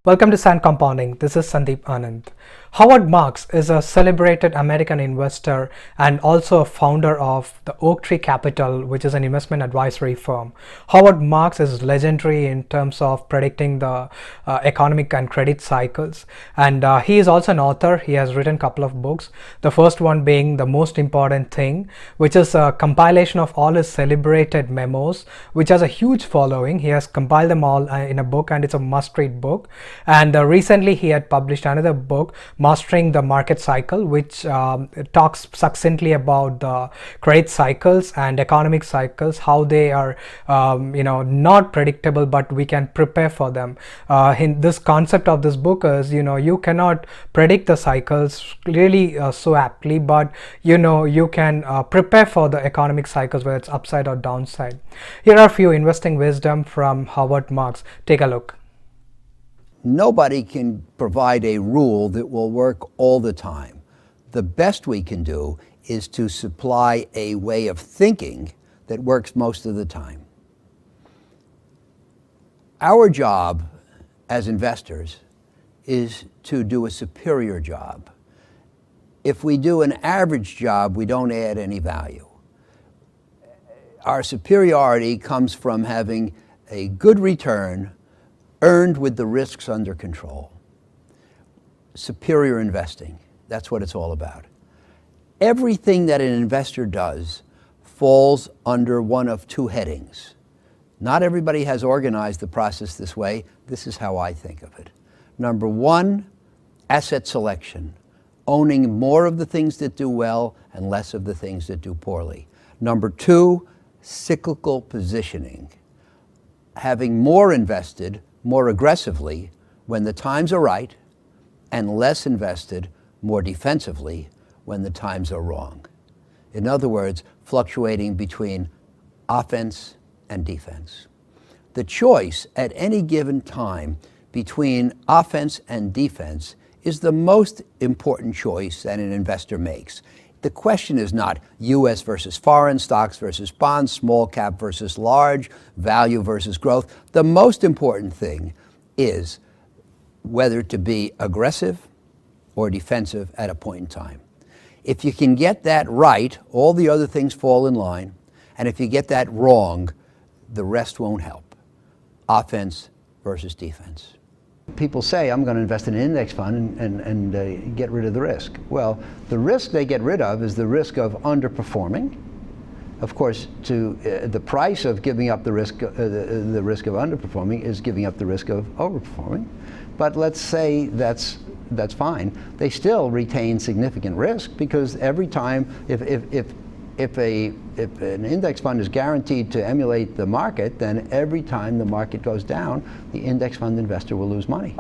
Welcome to Sand Compounding. This is Sandeep Anand. Howard Marks is a celebrated American investor and also a founder of the Oak Tree Capital, which is an investment advisory firm. Howard Marks is legendary in terms of predicting the economic and credit cycles. And he is also an author. He has written a couple of books. The first one being The Most Important Thing, which is a compilation of all his celebrated memos, which has a huge following. He has compiled them all in a book, and it's a must-read book. And recently he had published another book, Mastering the Market Cycle, which talks succinctly about the credit cycles and economic cycles, how they are not predictable, but we can prepare for them. This concept of this book is, you cannot predict the cycles really so aptly, but you can prepare for the economic cycles, whether it's upside or downside. Here are a few investing wisdom from Howard Marks. Take a look. Nobody can provide a rule that will work all the time. The best we can do is to supply a way of thinking that works most of the time. Our job as investors is to do a superior job. If we do an average job, we don't add any value. Our superiority comes from having a good return earned with the risks under control. Superior investing, that's what it's all about. Everything that an investor does falls under one of two headings. Not everybody has organized the process this way. This is how I think of it. Number one, asset selection, owning more of the things that do well and less of the things that do poorly. Number two, cyclical positioning, having more invested more aggressively when the times are right, and less invested more defensively when the times are wrong. In other words, fluctuating between offense and defense. The choice at any given time between offense and defense is the most important choice that an investor makes. The question is not U.S. versus foreign, stocks versus bonds, small cap versus large, value versus growth. The most important thing is whether to be aggressive or defensive at a point in time. If you can get that right, all the other things fall in line. And if you get that wrong, the rest won't help. Offense versus defense. People say, I'm going to invest in an index fund and get rid of the risk. Well, the risk they get rid of is the risk of underperforming. Of course, the price of giving up the risk of underperforming is giving up the risk of overperforming. But let's say that's fine. They still retain significant risk, because every time, if an index fund is guaranteed to emulate the market, then every time the market goes down, the index fund investor will lose money.